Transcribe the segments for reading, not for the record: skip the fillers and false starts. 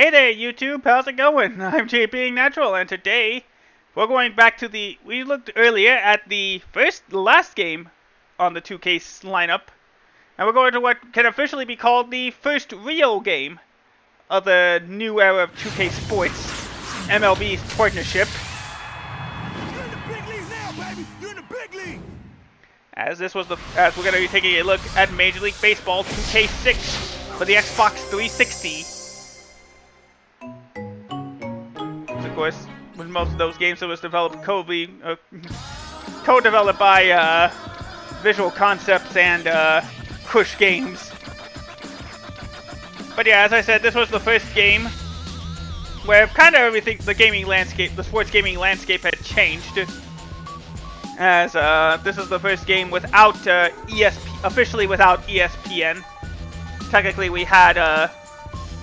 Hey there, YouTube. How's it going? I'm JPing Natural, and today we're going back to we looked earlier at the last game on the 2K lineup, and we're going to what can officially be called the first real game of the new era of 2K Sports MLB partnership. You're in the big league now, baby. You're in the big league. As we're going to be taking a look at Major League Baseball 2K6 for the Xbox 360. Of course, with most of those games, it was developed co-developed by Visual Concepts and Kush Games. But yeah, as I said, this was the first game where kind of everything, the sports gaming landscape had changed. As this is the first game without officially without ESPN. Technically, we had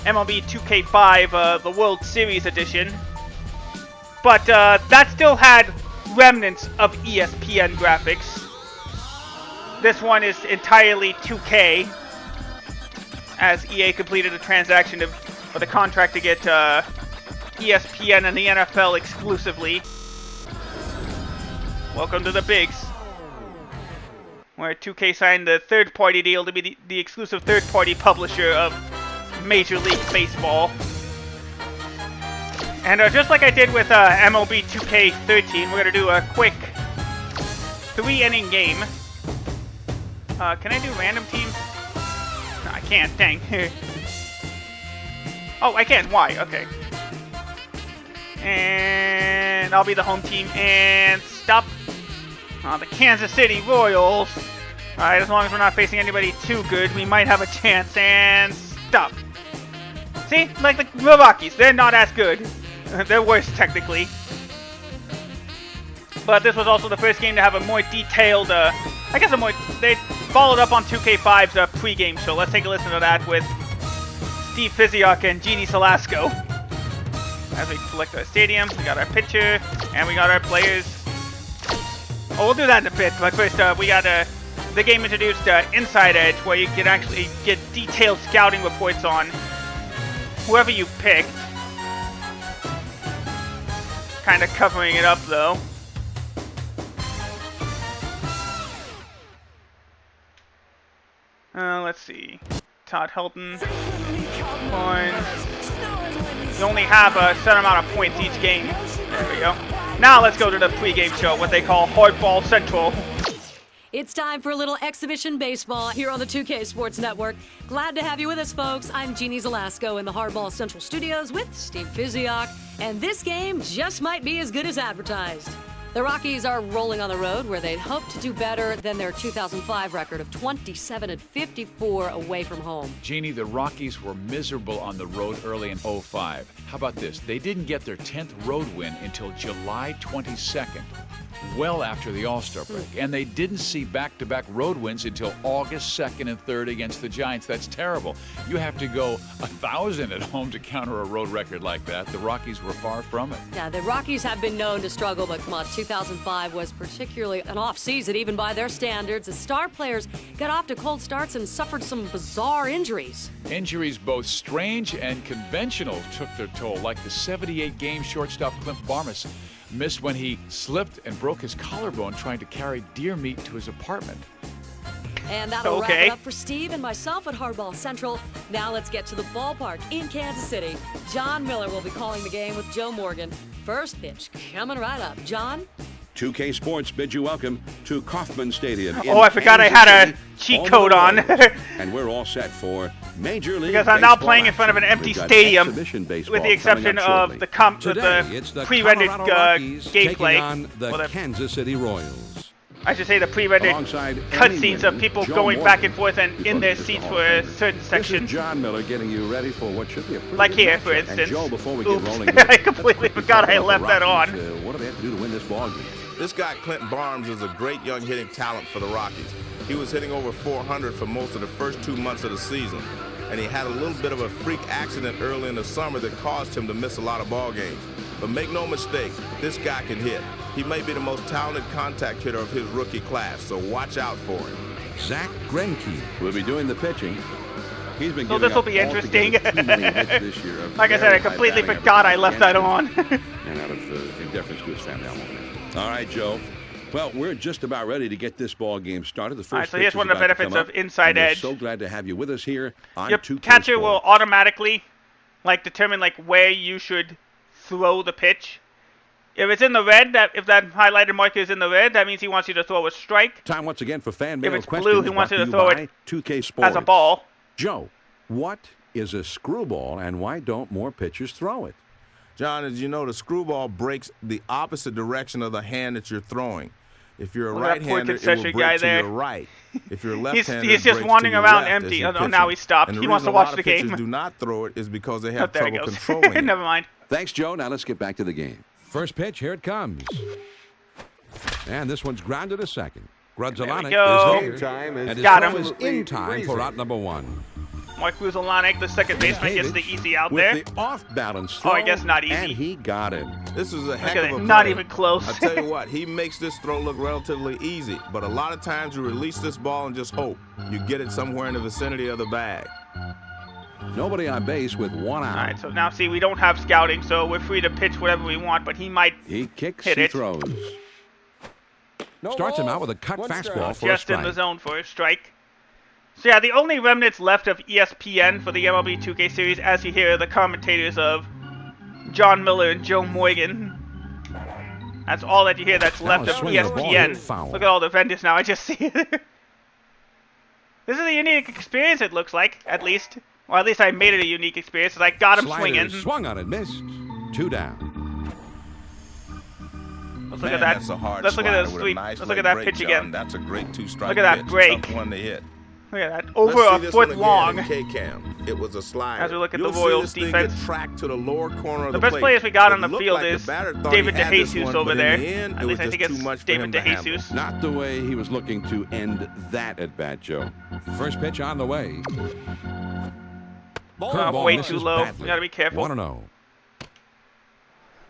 MLB 2K5, the World Series edition. But that still had remnants of ESPN graphics. This one is entirely 2K, as EA completed a transaction for the contract to get ESPN and the NFL exclusively. Welcome to the Bigs, where 2K signed the third-party deal to be the exclusive third-party publisher of Major League Baseball. And just like I did with MLB 2K13, we're going to do a quick 3-inning game. Can I do random teams? No, I can't, dang. Oh, I can, why? Okay. And I'll be the home team, and stop. The Kansas City Royals. Alright, as long as we're not facing anybody too good, we might have a chance, and stop. See, like the Rockies, they're not as good. They're worse, technically. But this was also the first game to have a more detailed, they followed up on 2K5's pregame show. Let's take a listen to that with Steve Physiok and Jeannie Salasco. As we select our stadium, we got our pitcher, and we got our players. Oh, we'll do that in a bit, but first, we got the game introduced Inside Edge, where you can actually get detailed scouting reports on whoever you picked. Kind of covering it up, though. Let's see. Todd Helton. Points. You only have a set amount of points each game. There we go. Now let's go to the pregame show, what they call Hardball Central. It's time for a little exhibition baseball here on the 2K Sports Network. Glad to have you with us, folks. I'm Jeannie Salasco in the Hardball Central studios with Steve Physiok, and this game just might be as good as advertised. The Rockies are rolling on the road where they'd hope to do better than their 2005 record of 27-54 away from home. Jeannie, the Rockies were miserable on the road early in 05. How about this? They didn't get their 10th road win until July 22nd. Well after the All-Star break. And they didn't see back-to-back road wins until August 2nd and 3rd against the Giants. That's terrible. You have to go 1,000 at home to counter a road record like that. The Rockies were far from it. Yeah, the Rockies have been known to struggle, but come on, 2005 was particularly an off-season, even by their standards. The star players got off to cold starts and suffered some bizarre injuries. Injuries both strange and conventional took their toll, like the 78-game shortstop Clint Barmas missed when he slipped and broke his collarbone trying to carry deer meat to his apartment. And that'll wrap it up for Steve and myself at Hardball Central. Now let's get to the ballpark in Kansas City. John Miller will be calling the game with Joe Morgan. First pitch coming right up. John? 2K Sports bids you welcome to Kauffman Stadium. Oh, I forgot I had a cheat code on. And we're all set for Major League because I'm now playing in front of an empty stadium, with the exception of the pre-rendered gameplay. On the Kansas City Royals. I should say the pre-rendered cutscenes of people going back and forth and in their seats for a certain section. This is John Miller getting you ready for what should be a pretty like good here, matchup. for instance. And Joe, before we Oops. get rolling, I completely forgot I left that on. What do they have to do to win this ball game? This guy, Clint Barnes, is a great young hitting talent for the Rockies. He was hitting over 400 for most of the first 2 months of the season, and he had a little bit of a freak accident early in the summer that caused him to miss a lot of ball games. But make no mistake, this guy can hit. He may be the most talented contact hitter of his rookie class, so watch out for him. Zach Greinke will be doing the pitching. He's been So giving this will up be interesting. altogether too many hits this year. A Like I said, very I completely high batting forgot I average left that against on. him. And out of in deference to his family, I won't mention. All right, Joe. Well, we're just about ready to get this ball game started. The first All right, so pitch here's is one of the about to benefits come of up, inside and we're edge. so glad to have you with us here on Your 2K catcher will Sports. automatically, like, determine like where you should throw the pitch. If it's in the red, if that highlighted marker is in the red, that means he wants you to throw a strike. Time once again for fan mail If it's questions. blue, he wants you to brought throw it you by 2K Sports. as a ball. Joe, what is a screwball, and why don't more pitchers throw it? John, as you know, the screwball breaks the opposite direction of the hand that you're throwing. If you're a Look at that poor right-hander, it will concession break guy to there. your right. If you're left-handed, he's it just breaks wandering to your around left as empty. you're Oh, now pitching. he stopped. And the He wants to reason watch a lot the of pitchers game. do not throw it is because they Oh, have there he trouble goes. controlling it. Never mind. Thanks, Joe. Now let's get back to the game. First pitch, here it comes. And this one's grounded a second. Grudzalonic go. is here. And his Got throw him. is in time for out number one. Mark Grudzalonic, the second baseman, gets the easy out with there. the off-balance Oh, throw, I guess not easy. and he got it. This is a heck Look at of it, a not play. even close. I tell you what, he makes this throw look relatively easy, but a lot of times you release this ball and just hope you get it somewhere in the vicinity of the bag. Nobody on base with one out. All right, so now see, we don't have scouting, so we're free to pitch whatever we want, but he might He kicks, hit he it. throws. Starts him out with a cut fastball for a just in strike. the zone for a strike. So yeah, the only remnants left of ESPN for the MLB 2K series, as you hear the commentators of John Miller and Joe Morgan. That's all that you hear that's Now left a of swing and a ball hit ESPN. foul. Look at all the vendors now, I just see it. This is a unique experience, it looks like, at least. Well, at least I made it a unique experience, because I got him Slider swinging. swung on it, missed. 2 down. Let's look Man, at that. that's a hard Let's look at slider that with a sweep. nice Let's look leg at that break, pitch John. again. That's a great two-strike Look at that pitch. break. Tough one to hit. Look at that. Over Let's see a this foot one long. again in K-Cam. It was a slider. As we look at You'll the see Royals this thing defense. get tracked to the lower corner of The the best plate. players we got It on the looked field like the is batter thought David he had this DeJesus one, over but there. in the end, At it least was I think just it's too much for David him to handle. DeJesus. Not the way he was looking to end that at bat, Joe. First pitch on the way. Curveball Way misses too low. badly. We gotta be careful. 1-0.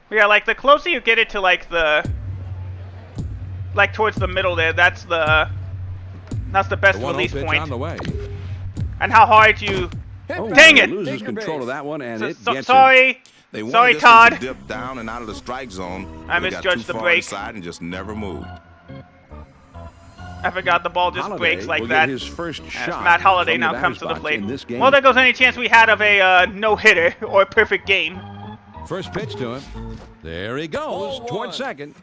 Yeah, like the closer you get it to like towards the middle there, that's the best The 1-0 release pitch point. on the way. And how hard you Oh, Dang he it! loses control of that one, and it gets him. sorry. They wanted Sorry, this one Todd. to dip down and out of the strike zone. I but it got misjudged too the far break. inside and just never moved. I forgot the ball just Holiday breaks like will that. get his first As shot Matt Holiday from now the comes to the batter's box plate. in this game. Well, there goes any chance we had of a no-hitter or a perfect game. First pitch to him. There he goes towards second.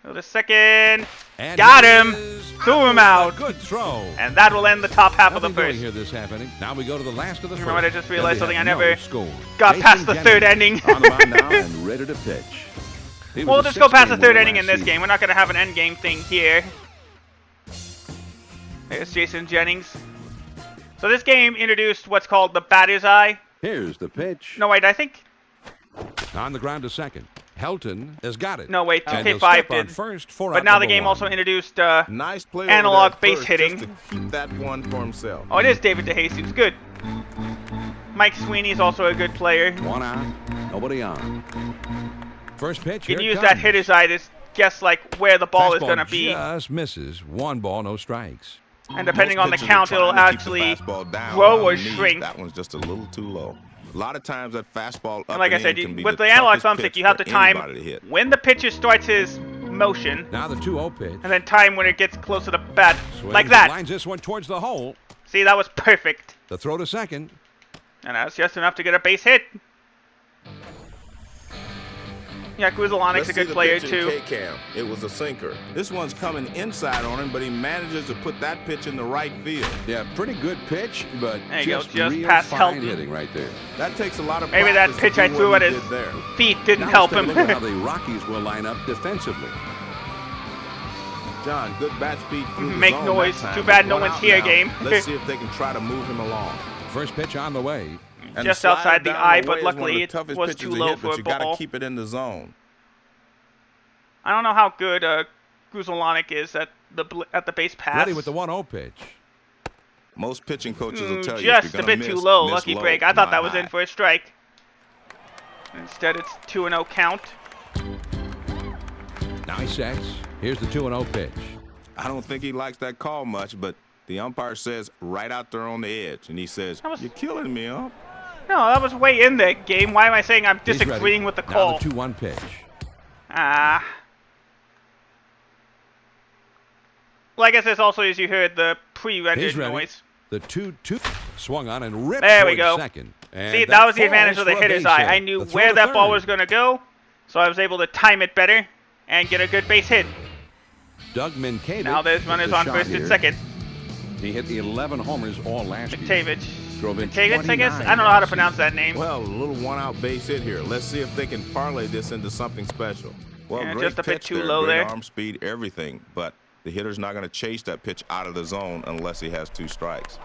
So the second, And got he him, is threw him A out, good throw. and that will end the top half of the Nothing doing first. here this happening. Now we go to the last of the You first. know what, I just realized And we something. I have never no score. got Jason past the third Jennings inning. on the mound now and ready to pitch. He was We'll a just go past the 6-game third winner inning in last this game. season. We're not going to have an end game thing here. There's Jason Jennings. So this game introduced what's called the batter's eye. Here's the pitch. No, wait, I think... On the ground to second. Helton has got it. No, wait, And he'll 2K5 step on did. first for But out now the number game one. also introduced... Nice play Analog over there base first hitting. just to keep that one for himself. Oh, it is David DeJesus. Good. Mike Sweeney is also a good player. One out, nobody on. First pitch. You can here it use that comes. hitter's eye to guess like where the ball is Fastball going to be. Just misses. 1 ball, no strikes. And depending Most on the pitchers are count, it'll trying to keep the actually fastball down grow on or the knees. shrink. That one's just a little too low. A lot of times that fastball up And like I and said, in can be with the the analog toughest thumbstick, pitch you have for to time anybody to hit. when the pitcher starts his motion, Now the 2-0 pitch. and then time when it gets close to the bat, Swings like and that. lines this one towards the hole. See, that was perfect. The throw to second. And that's just enough to get a base hit. Yeah, Grudzilonic's Let's a see good the player, pitch too. in K-Cam. It was a sinker. This one's coming inside on him, but he manages to put that pitch in the right field. Yeah, pretty good pitch, but There you go, just just real past fine Helton. hitting right there. That takes a lot of Maybe that practice to pitch do I what threw he at his did there. feet didn't Now help let's him. take a look at how the Rockies will line up defensively. John, good bat speed through the Make zone noise. that time. Too bad With no one one's out here, now. game. Let's see if they can try to move him along. First pitch on the way. And Just the slider outside the down eye, way but is one of luckily the it toughest was pitches too to low hit, for but a you got to ball. keep it in the zone. I don't know how good Grudzilonik is at the base pass. Ready with the 1-0 pitch. Most pitching coaches will tell you if Just you're a gonna bit too miss, low. miss Lucky low, break. I thought not that was high. in for a strike. Instead, it's 2-0 count. Now he sets. Here's the 2-0 pitch. I don't think he likes that call much, but The umpire says right out there on the edge, and he says, "You're killing me, ump." No, that was way in the game. Why am I saying I'm disagreeing with the call? Now the 2-1 pitch. Well, I guess this also, as you heard, the pre-rendered noise. The 2-2 swung on and ripped there we towards go. second. And see, that was the advantage falls of the for a hitter's base eye. hit. I knew The throw where to that ball third. was going to go, so I was able to time it better and get a good base hit. Doug Mientkiewicz. Now there's runners on first and second. He hit 11 homers all last year. Mientkiewicz, I guess? I don't know how to pronounce that name. Well, a little one-out base hit here. Let's see if they can parlay this into something special. Well, Yeah, great just a bit pitch too there, low great there. arm speed, everything, but the hitter's not going to chase that pitch out of the zone unless he has 2 strikes.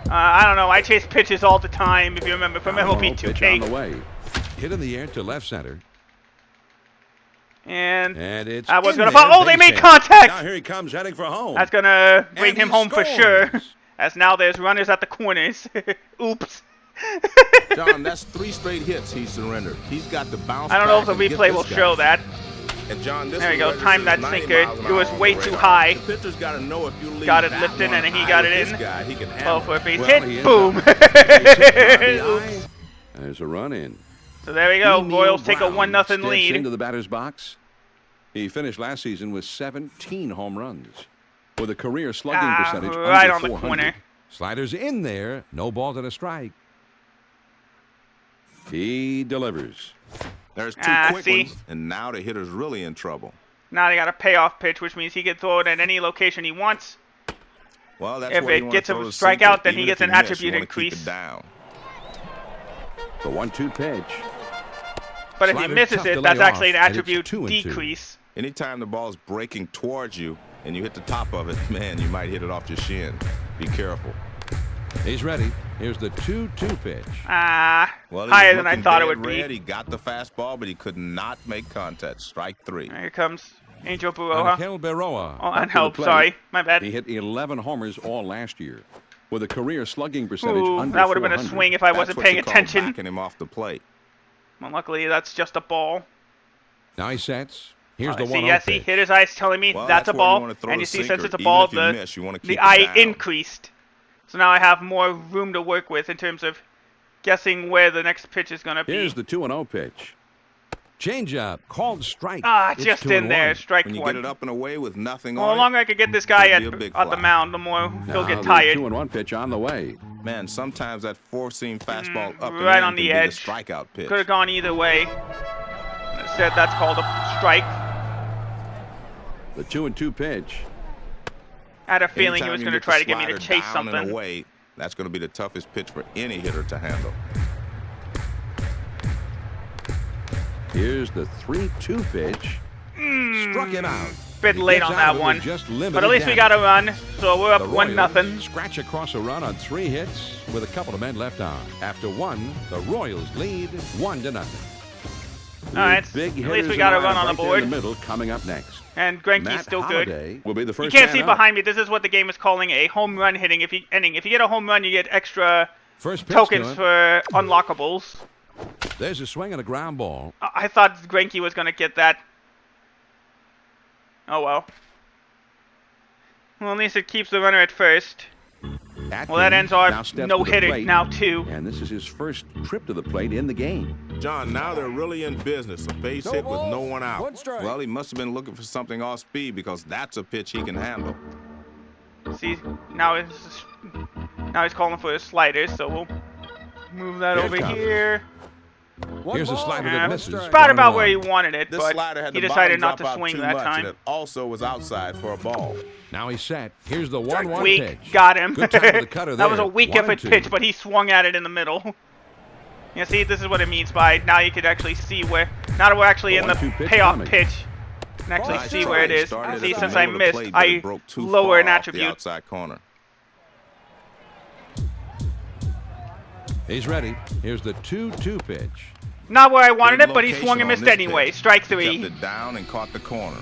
I don't know. I chase pitches all the time, if you remember, from MLB Pitch on 2K. the way. Hit in the air to left center. And it's I was in going to there, fall. Oh, they base made hit. contact! Now here he comes, heading for home. That's going to bring And him he home for sure. scores. As now there's runners at the corners. Oops. John, that's 3 straight hits he surrendered. He's got the bounce. I don't know if back the and get replay this will guy. show that. And John, this There we one go. Time that registers 90 sinker. miles an It was hour on way the too radar. high. The pitcher's got to know if you leave Got it that lifted, one and he high got with it this in. guy, he can Oh, handle for a it. base Well, hit. he ends Boom. up base hit behind the eye. There's a run in. So there we go. Neil Royals take a Brown 1-0 steps lead. into the batter's box. He finished last season with 17 home runs, with a career slugging percentage right under on the 400. corner. Sliders in there, no ball to the strike. He delivers. There's 2 quick see. ones, and now the hitter's really in trouble. Now they got a payoff pitch, which means he can throw it at any location he wants. Well, that's If where it you want gets to a throw the strikeout, sinker. then he Even gets if an you miss, you attribute wanna keep increase. it down. The 1-2 pitch. But if he Slider misses tough to it, lay that's actually off, an and it's attribute 2-2. decrease. Anytime the ball's breaking towards you and you hit the top of it, man, you might hit it off your shin. Be careful. He's ready. Here's the 2-2 pitch. Well, he Higher was than I looking thought it dead would red. be. He got the fastball, but he could not make contact. Strike 3. Here comes Angel Buoja. Angel Berroa. Oh, up to and the help. plate. Sorry. My bad. He hit 11 homers all last year, with a career slugging percentage Ooh, under that would have been a 400. swing if I wasn't That's what paying you call attention. backing him off the plate. Well, luckily, that's just a ball. Now he sets. Here's Oh, the see, 1-0 yeah, see, pitch. hitter's eyes telling me Well, that's a where you ball. wanna throw And the you see, since sinker. it's a Even ball, if you miss, you wanna keep the it eye down. increased. So now I have more room to work with in terms of guessing where the next pitch is going to be. Here's the 2-0 pitch. Changeup called strike. It's Just in 2-1. there, strike When you one. get it up and away with nothing Well, on the longer I could get this guy it'll at be a big the fly. mound, the more he'll Now get the tired. 2-1 pitch on the way. Man, sometimes that 4-seam fastball up and right in on the can be edge. the strikeout pitch. Could have gone either way. Instead, that's called a strike. The 2-2 pitch. I had a feeling he Anytime was you going to get try the to get me to slider chase down and something. away, that's going to be the toughest pitch for any hitter to handle. Here's the 3-2 pitch. Struck him out. Bit He late gets on out that of it with one. just But limited at least we damage. got a run, so we're up The 1-0. Royals scratch across a run on 3 hits with a couple of men left on. After 1, the Royals lead 1-0. All right, Big at least we hitters got a in run on the right there board. in the middle coming up next. And Greinke's Matt still good. Holliday will be the You first can't man see up. behind me. This is what the game is calling a home run hitting inning. If you get a home run, you get extra First pitch tokens to him. for unlockables. There's a swing and a ground ball. I thought Greinke was going to get that. Oh, well. Well, at least it keeps the runner at first. Well, that ends our now steps to the no-hitter, plate, now 2. And this is his first trip to the plate in the game. John, now they're really in business. A base hit with no one out. 1 strike. Well, he must have been looking for something off speed because that's a pitch he can handle. See, now he's calling for his sliders, so we'll move that Here it over comes. here. Here's a slider that misses. It's about 1-1. where he wanted it, This but slider had he the decided bottom not to drop out swing too that much, time. and it also was outside for a ball. Now he's set. Here's the 1-1 Weak, pitch. got him. Good time with the cutter That was there. a weak 1 and effort 2. pitch, but he swung at it in the middle. Yeah, see, this is what it means by now you could actually see where. Now that we're actually in the 1-2 pitch payoff coming. pitch, you can actually Nice see try. where it He is. started See, at the since I middle of the missed, plate, but it I broke too lower an far off the attribute. outside corner. He's ready. Here's the 2-2 pitch. Not where I wanted Good it, but he location swung and on missed this anyway. pitch. Strike He 3. kept it down and caught the corner.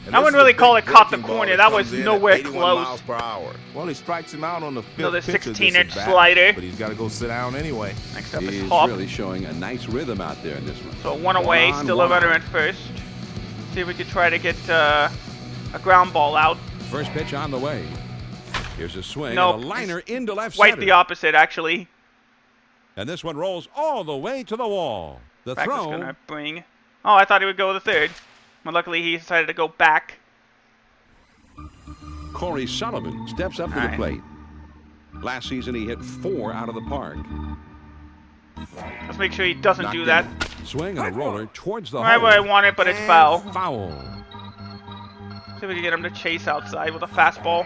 And I this wouldn't is a really call big it caught the breaking ball corner. That comes was in at nowhere 81 close. miles per hour. Well, he strikes him out on the fifth Another pitch of this 16-inch at bat, slider. But he's got to go sit down anyway. Next up He's is Hawk. really showing a nice rhythm out there in this one. So 1 away, on, still a 1 runner out. at first. See if we could try to get a ground ball out. First pitch on the way. Here's a swing Nope. and a liner into left Quite center. the opposite, actually. And this one rolls all the way to the wall. The Back is throw. gonna bring. Oh, I thought he would go to third. But luckily, he decided to go back. Corey Sullivan steps up to the plate. Last season, he hit 4 out of the park. Let's make sure he doesn't Knocked do in. that. Swing and a roller towards the Right hole. where I want it, but it's foul. Foul. See if we can get him to chase outside with a fastball.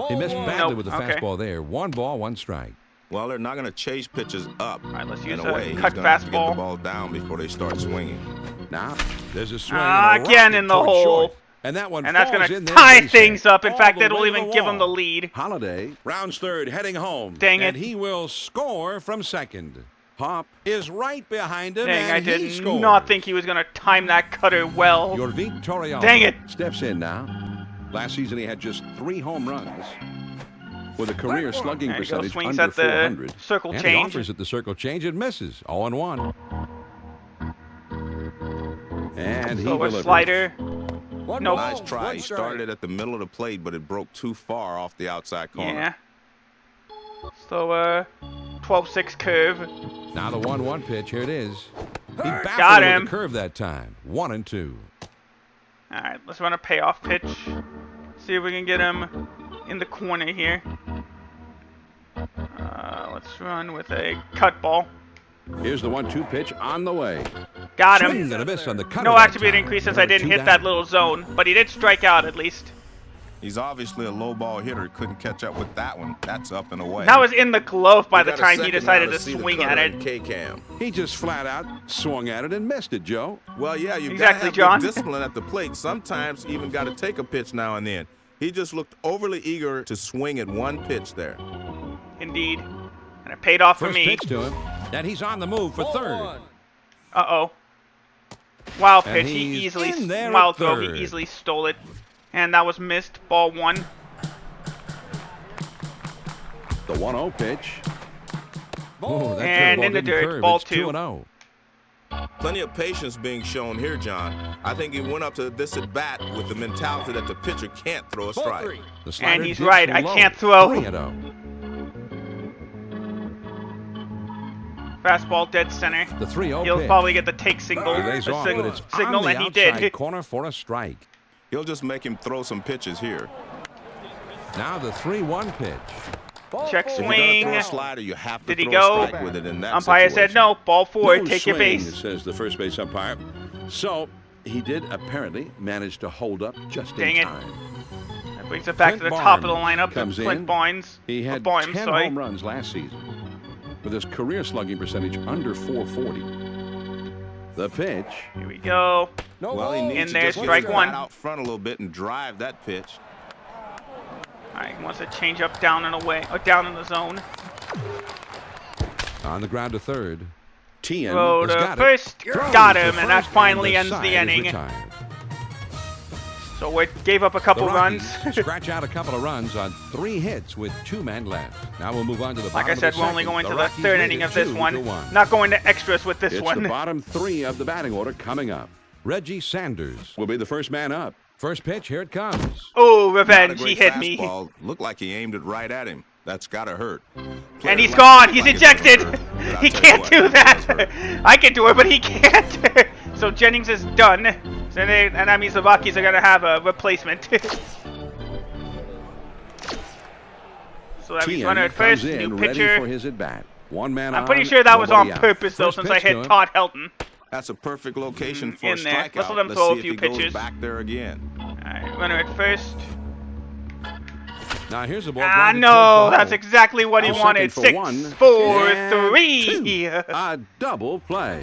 He missed badly Nope. with the Okay. fastball there. 1 ball, 1 strike. Well, they're not going to chase pitches up. All right, let's In use a way, a he's cut going to have to get the fastball. ball down before they start swinging. Now, there's a swing. and a Again rocket in the towards hole. short. And that one And that's falls going in to there, tie base things hit. up. In All fact, the it'll way to even the give him the wall. lead. Holiday rounds third, heading home. Dang it. And he will score from second. Hop is right behind him, Dang, and I he did scores. not think he was going to time that cutter well. Your Victoriano Dang it. steps in now. Last season, he had just 3 home runs with a career slugging There you go, percentage swings under at the 400. circle and change. he offers at the circle change and misses. 0-1. And he So a delivers. slider. Nope. Nice try. He started at the middle of the plate, but it broke too far off the outside corner. Yeah. So 12-6 curve. Now the 1-1 pitch. Here it is. He Got baffled him. with the curve that time. 1-2. All right, let's run a payoff pitch. See if we can get him in the corner here. Let's run with a cut ball. Here's the 1-2 pitch on the way. Got Swing him. and a miss on the cutter No that attribute time. increase since There I are didn't 2 hit that down. little zone, but he did strike out at least. He's obviously a low ball hitter. Couldn't catch up with that one. That's up and away. That was in the glove by We the got a time he second decided now to see the swing cutter at in it. K-cam. He just flat out swung at it and missed it, Joe. Well, yeah, you've Exactly, got to have John. good discipline at the plate. Sometimes even got to take a pitch now and then. He just looked overly eager to swing at one pitch there. Indeed. And it paid off for First me. pitch to him. And he's on the move for third. Uh-oh. Wild And pitch. He he's easily, in there at wild throw. third. He easily stole it. And that was missed. Ball 1. The 1-0 pitch. Oh, that And curveball in the didn't dirt, curve. ball It's 2. 2-0. Plenty of patience being shown here, John. I think he went up to this at bat with the mentality that the pitcher can't throw a strike. The slider And he's dips right, I low. can't throw. 3-0. Fastball dead center. The 3-0 He'll pitch. probably get the take signal. He lays the off, signal, but it's signal on the that he outside did. corner for a strike. He'll just make him throw some pitches here. Now the 3-1 pitch. Check If you're gonna swing. throw a slider, you have to Did he throw go? a strike with it in that Umpire said situation. no. Ball 4. No Take your swing, base. says the first base umpire. So he did apparently manage to hold up just Dang in it. time. That brings it back to the Clint top of the Barnes lineup. comes Clint in. Barnes. He had Barnes, 10 sorry. home runs last season with his career slugging percentage under 440. The pitch. Here we go. Well, he needs In to there, just get strike his one. bat out front a little bit and drive that pitch. All right, he wants to change up down and away, or down in the zone. On the ground to third. Tien Throw has to got first. it. Throws Got to him, and that first, finally the ends the side is inning. retired. So we gave up a couple The runs. Rockies scratch out a couple of runs on 3 hits with 2 men left. Now we'll move on to the Like bottom I said, of the we're only second. going to the Rockies third lead inning it of this 2-1. one. Not going to extras with this It's one. the bottom 3 of the batting order coming up. Reggie Sanders will be the first man up. First pitch, here it comes. Oh, Not a revenge. He great hit me. fastball. Looked like he aimed it right at him. That's got to hurt. And Players he's like gone. to He's like it doesn't ejected. hurt, but I'll He tell you can't what, do it does that. hurt. I can do it, but he can't. So Jennings is done. And that means the Rockies are going to have a replacement. So that means Tien runner at first, comes in new ready pitcher. for his at bat. One man I'm on, pretty sure that was on nobody out. purpose, though, First since I pitch to hit him. Todd Helton. That's a perfect location for In a there. strikeout. Let's let him Let's throw a see if few he goes pitches. back there again. All right, runner at first. Now here's the ball. Ah, grounded no, towards the that's hole. exactly what he A wanted. second for 6, one, 4, and 3. 2. A double play.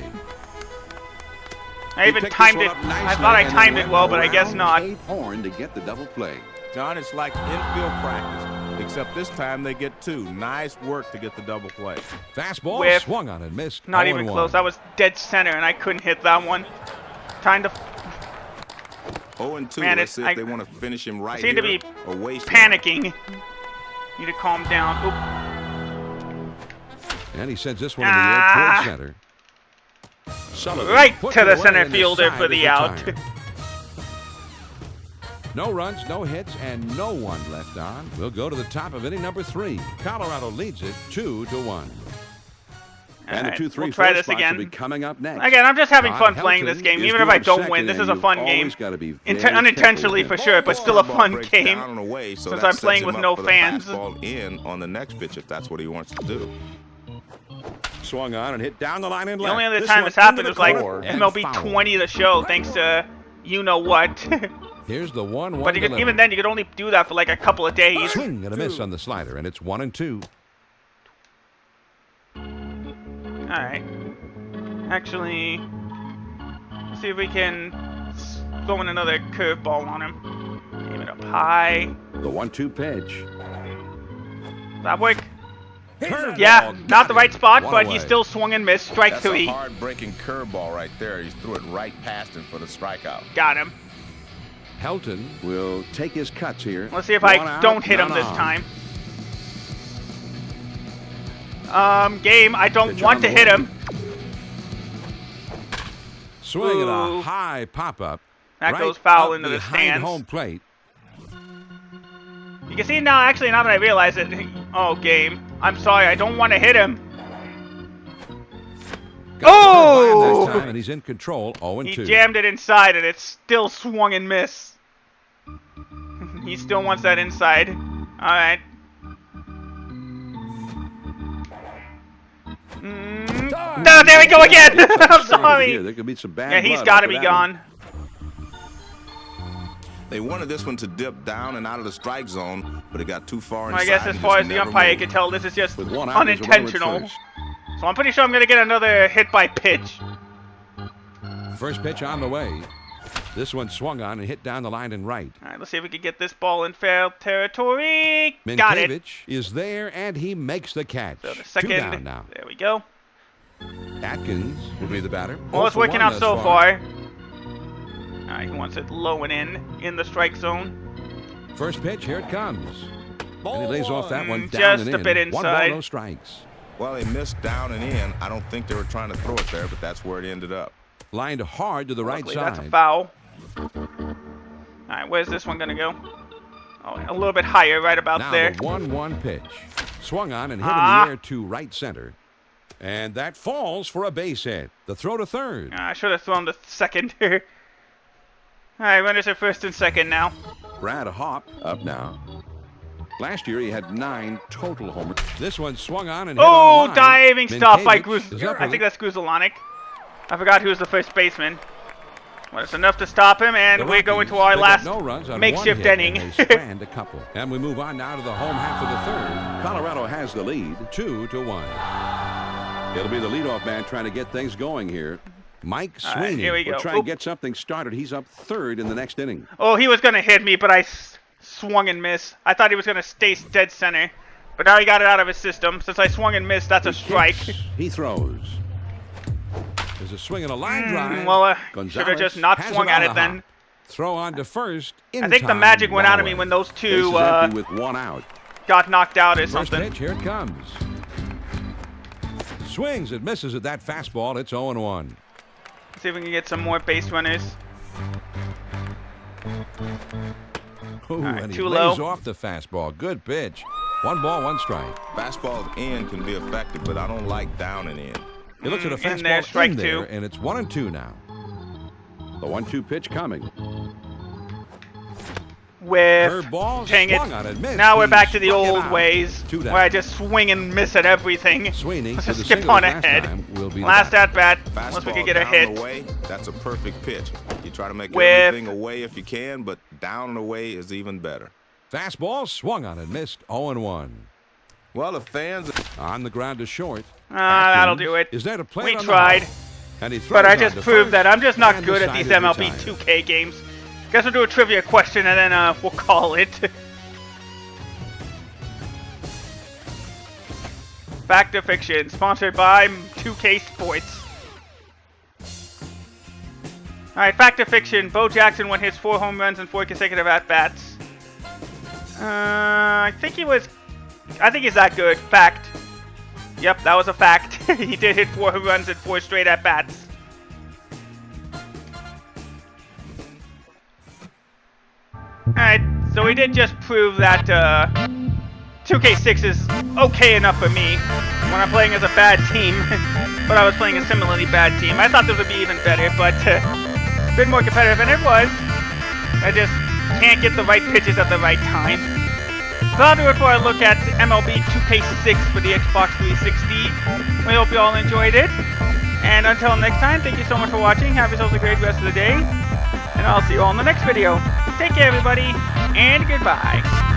I even He picked timed this it. one up I nicely thought I and timed then it well, but I went guess around not. Cape Horn to get the double play. John, it's like infield practice, except this time they get 2. Nice work to get the double play. Fastball Whiff. swung on and missed. Not 0-1. even close. That was dead center, and I couldn't hit that one. Time to 0-2. Man, Let's see I if they want to finish him right seem to here be or waste him. panicking. Need to calm down. Oop. And he sends this one in the air towards Ah. center. Sullivan Right puts to it the away, center and the fielder side for is the out. retired. No runs, no hits, and no one left on. We'll go to the top of inning number 3. Colorado leads it 2-1. And the 2-3-4 we'll try this spots again. will be coming up next. Again, I'm just having fun Todd playing Helton this game. is Even if due I at don't second, win, this and is a you've fun game. always gotta be very Unintentionally careful for with sure, but still a Ball fun breaks game. down and away, so Since that I'm sets playing him with up no for the fans. fastball in on the next pitch if that's what he wants to do. Swung on and hit down the line and The left. only other This time one this happened into was the like core and MLB foul. 20 the show, thanks to you-know-what. Here's the 1-1 But even then, you could only do that for like a couple of days. Swing and a miss on the slider, and it's 1-2. Alright. Actually, let's see if we can throw in another curveball on him. Aim it up high. The 1-2 pitch. That work? Curveball, Yeah, got not the it. right spot, One but away. he still swung and missed. Strike That's 3. a hard-breaking curveball right there. He threw it right past him for the strikeout. Got him. Helton will take his cuts here. Let's see if One I out, don't hit him none this on. time. Game, I don't Pitch want on to the hit way. him. Swing at Ooh. a high pop-up. That right goes foul up into the behind stands. home plate. You can see now, actually, now that I realize it. Oh, game. I'm sorry, I don't want to hit him. Got Oh! the this time, and he's in control. 0-2. He jammed it inside, and it still swung and missed. He still wants that inside. Alright. No, there we go again! I'm Here, sorry! there could be some bad Yeah, he's blood got to after be that gone. They wanted this one to dip down and out of the strike zone, but it got too far Well, inside. I guess as and far just as the never umpire moved. can tell, this is just With one out, there's a runner at unintentional. first. So I'm pretty sure I'm going to get another hit by pitch. First pitch on the way. This one swung on and hit down the line and right. Alright, let's see if we can get this ball in foul territory. Got it. Minkiewicz is there, and he makes the catch. So the 2 second, down now. there we go. Atkins will be the batter. Well, it's 0 for working 1 out thus so far. Alright, he wants it low and in the strike zone. First pitch, here it comes. And he lays off that one down Just and a in. bit 1 ball, inside. no strikes. Well, they missed down and in. I don't think they were trying to throw it there, but that's where it ended up. Lined hard to the right Luckily, side. that's a foul. Alright, where's this one going to go? Oh, a little bit higher, right about Now there. the 1-1 pitch. Swung on and hit in Ah. the air to right center. And that falls for a base hit. The throw to third. I should have thrown to second. Alright, runners are first and second now. Brad Hawk up now. Last year he had 9 total homers. This one swung on and hit Oh, on the line. diving stop by Minkiewicz is up I with think it. that's Gruzelanek. I forgot who's the first baseman. Well, it's enough to stop him, and The we're going Rockies to our pick up last no runs on makeshift 1 hit, inning. and they strand a couple. And we move on now to the home half of the third. Colorado has the lead, 2-1. It'll be the leadoff man trying to get things going here. Mike All right, Sweeney here we will go. try and Oop. get something started. He's up third in the next inning. Oh, he was going to hit me, but I swung and missed. I thought he was going to stay dead center, but now he got it out of his system. Since I swung and missed, that's a strike. He throws. There's a swing and a line drive. Well, should Gonzalez have just not has swung it at on it the then. hop. Throw on to first. In I think the time, magic went one out of me away. when those Base two is empty with 1 out. got knocked out or First something. pitch, here it comes. Swings, it misses at that fastball. It's 0-1. See if we can get some more base runners. Ooh, right, and he too lays low. off the fastball. Good pitch. 1 ball, 1 strike. Fastballs in can be effective, but I don't like down and in. He looks at a in fastball there, strike there, 2. and it's 1-2 now. The 1-2 pitch coming. With Curveball dang swung it. on and missed. Now we're He back to the struck it old out. ways, 2 down. where I just swing and miss at everything. Sweeney Let's to just the skip single on last ahead. time will be the Last batter. at bat, unless we Fastball could get a down hit. and away, that's a perfect pitch. You try to make With- everything away if you can, but down and away is even better. Fastball swung on and missed. 0-1. Well, the fans... On the ground to short. That'll Atkins do it. is there to play We it on the tried, hop. And he but I throws just on to proved first, that I'm just not and good at these decided to MLB retire. 2K games. Guess we'll do a trivia question and then we'll call it. Fact or Fiction, sponsored by 2K Sports. Alright, Fact or Fiction, Bo Jackson won his 4 home runs in 4 consecutive at-bats. I think he's that good. Fact. Yep, that was a fact. He did hit 4 home runs in 4 straight at-bats. Alright, so we did just prove that 2K6 is okay enough for me when I'm playing as a bad team, but I was playing a similarly bad team. I thought this would be even better, but a bit more competitive, and it was. I just can't get the right pitches at the right time. So I'll do it for a look at MLB 2K6 for the Xbox 360. We hope you all enjoyed it. And until next time, thank you so much for watching. Have yourselves a great rest of the day. And I'll see you all in the next video. Take care, everybody, and goodbye.